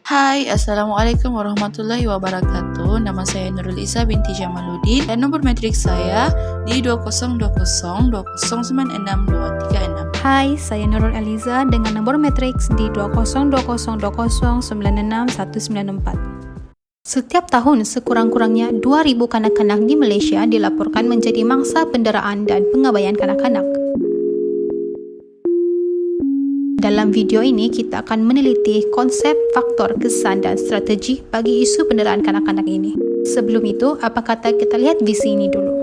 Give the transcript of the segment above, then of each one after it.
Hai, Assalamualaikum warahmatullahi wabarakatuh. Nama saya Nurul Iza binti Jamaluddin dan nomor matrik saya di 202020962336. Hai, saya Nurul Eliza dengan nomor matriks di 202020961994. Setiap tahun, sekurang-kurangnya 2.000 kanak-kanak di Malaysia dilaporkan menjadi mangsa penderaan dan pengabaian kanak-kanak. Dalam video ini, kita akan meneliti konsep, faktor, kesan, dan strategi bagi isu penderaan kanak-kanak ini. Sebelum itu, apa kata kita lihat visi ini dulu.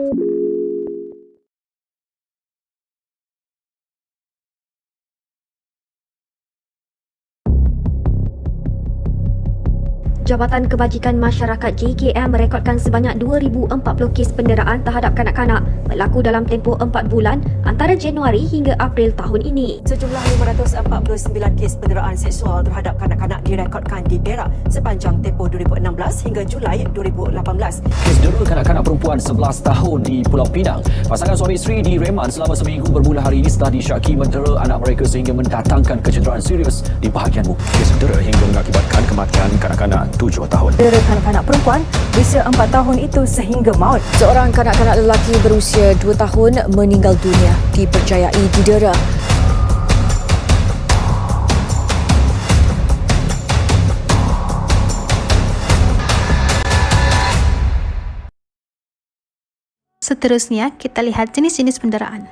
Jabatan Kebajikan Masyarakat JKM merekodkan sebanyak 2,040 kes penderaan terhadap kanak-kanak berlaku dalam tempoh 4 bulan antara Januari hingga April tahun ini. Sejumlah 549 kes penderaan seksual terhadap kanak-kanak direkodkan di Perak sepanjang tempoh 2016 hingga Julai 2018. Kes dera kanak-kanak perempuan 11 tahun di Pulau Pinang. Pasangan suami isteri direman selama seminggu bermula hari ini setelah disyaki mendera anak mereka sehingga mendatangkan kecederaan serius di bahagian muka. Kes dera hingga mengakibatkan kematian kanak-kanak 7 tahun. Dera kanak-kanak perempuan berusia 4 tahun itu sehingga maut. Seorang kanak-kanak lelaki berusia 2 tahun meninggal dunia dipercayai didera. Seterusnya, kita lihat jenis-jenis penderaan.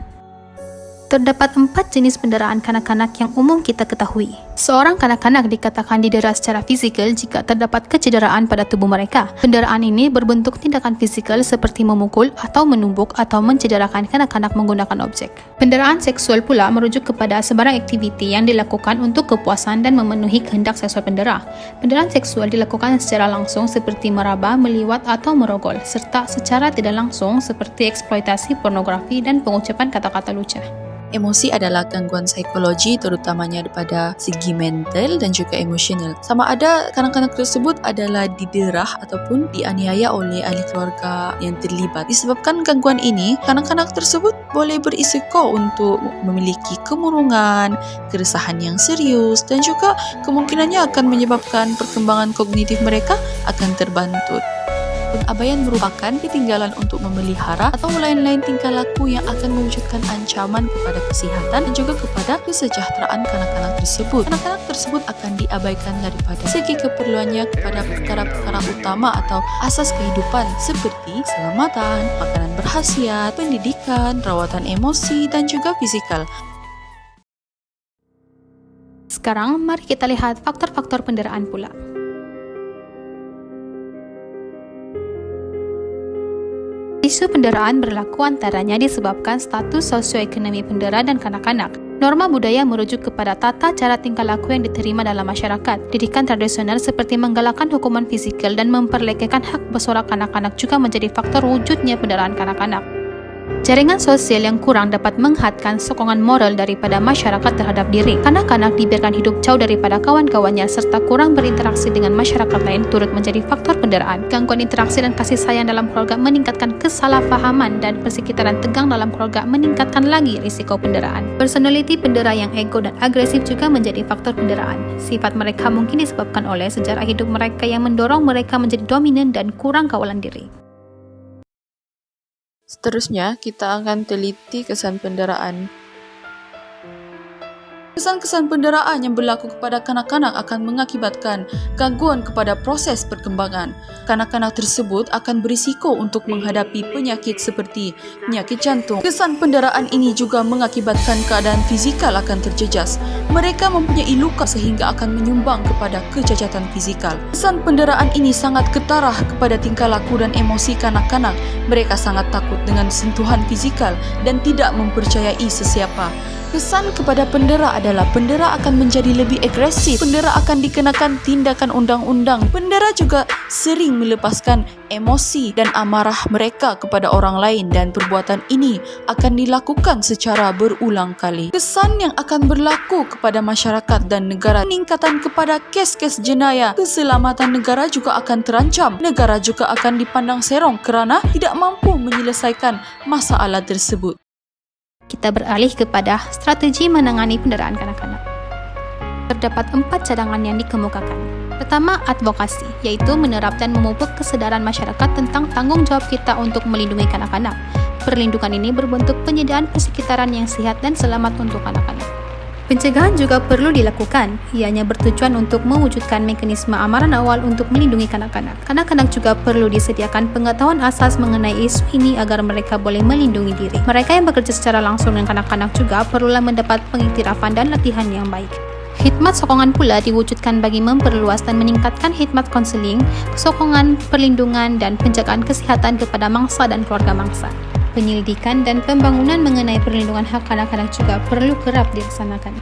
Terdapat 4 jenis penderaan kanak-kanak yang umum kita ketahui. Seorang kanak-kanak dikatakan didera secara fizikal jika terdapat kecederaan pada tubuh mereka. Penderaan ini berbentuk tindakan fizikal seperti memukul atau menumbuk atau mencederakan kanak-kanak menggunakan objek. Penderaan seksual pula merujuk kepada sebarang aktiviti yang dilakukan untuk kepuasan dan memenuhi kehendak seksual pendera. Penderaan seksual dilakukan secara langsung seperti meraba, meliwat atau merogol, serta secara tidak langsung seperti eksploitasi pornografi dan pengucapan kata-kata lucah. Emosi adalah gangguan psikologi terutamanya pada segi mental dan juga emosional. Sama ada kanak-kanak tersebut adalah diderah ataupun dianiaya oleh ahli keluarga yang terlibat. Disebabkan gangguan ini, kanak-kanak tersebut boleh berisiko untuk memiliki kemurungan, keresahan yang serius dan juga kemungkinannya akan menyebabkan perkembangan kognitif mereka akan terbantut. Pengabaian merupakan ketinggalan untuk memelihara atau lain-lain tingkah laku yang akan mewujudkan ancaman kepada kesihatan dan juga kepada kesejahteraan kanak-kanak tersebut. Kanak-kanak tersebut akan diabaikan daripada segi keperluannya kepada perkara-perkara utama atau asas kehidupan seperti keselamatan, makanan berkhasiat, pendidikan, rawatan emosi dan juga fisikal. Sekarang, mari kita lihat faktor-faktor penderaan pula. Isu penderaan berlaku antaranya disebabkan status sosioekonomi pendera dan kanak-kanak. Norma budaya merujuk kepada tata cara tingkah laku yang diterima dalam masyarakat. Didikan tradisional seperti menggalakkan hukuman fisikal dan memperlekehkan hak bersorak kanak-kanak juga menjadi faktor wujudnya penderaan kanak-kanak. Jaringan sosial yang kurang dapat menghadkan sokongan moral daripada masyarakat terhadap diri. Kanak-kanak dibiarkan hidup jauh daripada kawan-kawannya serta kurang berinteraksi dengan masyarakat lain turut menjadi faktor penderaan. Gangguan interaksi dan kasih sayang dalam keluarga meningkatkan kesalahpahaman dan persekitaran tegang dalam keluarga meningkatkan lagi risiko penderaan. Personaliti pendera yang ego dan agresif juga menjadi faktor penderaan. Sifat mereka mungkin disebabkan oleh sejarah hidup mereka yang mendorong mereka menjadi dominan dan kurang kawalan diri. Seterusnya, kita akan teliti kesan penderaan. Kesan-kesan penderaan yang berlaku kepada kanak-kanak akan mengakibatkan gangguan kepada proses perkembangan. Kanak-kanak tersebut akan berisiko untuk menghadapi penyakit seperti penyakit jantung. Kesan penderaan ini juga mengakibatkan keadaan fizikal akan terjejas. Mereka mempunyai luka sehingga akan menyumbang kepada kecacatan fizikal. Kesan penderaan ini sangat ketarah kepada tingkah laku dan emosi kanak-kanak. Mereka sangat takut dengan sentuhan fizikal dan tidak mempercayai sesiapa. Kesan kepada pendera adalah pendera akan menjadi lebih agresif. Pendera akan dikenakan tindakan undang-undang. Pendera juga sering melepaskan emosi dan amarah mereka kepada orang lain dan perbuatan ini akan dilakukan secara berulang kali. Kesan yang akan berlaku kepada masyarakat dan negara, peningkatan kepada kes-kes jenayah. Keselamatan negara juga akan terancam. Negara juga akan dipandang serong kerana tidak mampu menyelesaikan masalah tersebut. Kita beralih kepada strategi menangani penderaan kanak-kanak. Terdapat 4 cadangan yang dikemukakan. Pertama, advokasi, iaitu menerap dan memupuk kesedaran masyarakat tentang tanggung jawab kita untuk melindungi kanak-kanak. Perlindungan ini berbentuk penyediaan persekitaran yang sihat dan selamat untuk anak-anak. Pencegahan juga perlu dilakukan, ianya bertujuan untuk mewujudkan mekanisme amaran awal untuk melindungi kanak-kanak. Kanak-kanak juga perlu disediakan pengetahuan asas mengenai isu ini agar mereka boleh melindungi diri. Mereka yang bekerja secara langsung dengan kanak-kanak juga perlulah mendapat pengiktirafan dan latihan yang baik. Khidmat sokongan pula diwujudkan bagi memperluas dan meningkatkan khidmat konseling, sokongan, perlindungan, dan penjagaan kesihatan kepada mangsa dan keluarga mangsa. Penyelidikan dan pembangunan mengenai perlindungan hak kanak-kanak juga perlu kerap dilaksanakan.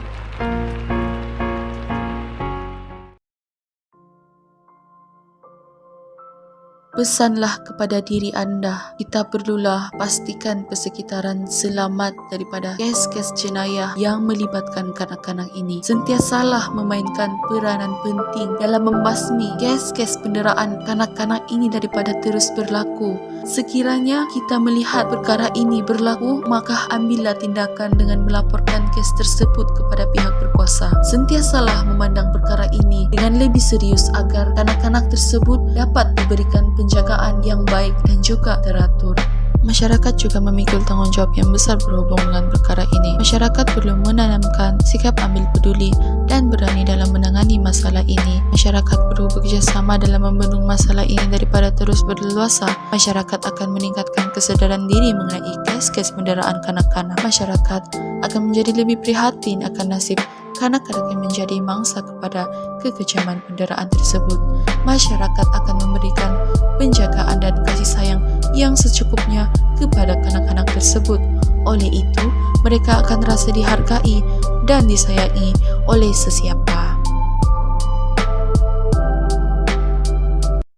Pesanlah kepada diri anda, kita perlulah pastikan persekitaran selamat daripada kes-kes jenayah yang melibatkan kanak-kanak ini. Sentiasalah memainkan peranan penting dalam membasmi kes-kes penderaan kanak-kanak ini daripada terus berlaku. Sekiranya kita melihat perkara ini berlaku, maka ambillah tindakan dengan melaporkan kes tersebut kepada pihak berkuasa. Sentiasalah memandang perkara ini dengan lebih serius agar kanak-kanak tersebut dapat diberikan penjagaan yang baik dan juga teratur. Masyarakat juga memikul tanggungjawab yang besar berhubung dengan perkara ini. Masyarakat perlu menanamkan sikap ambil peduli dan berani dalam menangani masalah ini. Masyarakat perlu bekerjasama dalam membendung masalah ini daripada terus berleluasa. Masyarakat akan meningkatkan kesedaran diri mengenai kes-kes penderaan kanak-kanak. Masyarakat akan menjadi lebih prihatin akan nasib kanak-kanak yang menjadi mangsa kepada kekejaman penderaan tersebut. Masyarakat akan memberikan penjagaan dan kasih sayang yang secukupnya kepada kanak-kanak tersebut. Oleh itu, mereka akan rasa dihargai dan disayangi oleh sesiapa.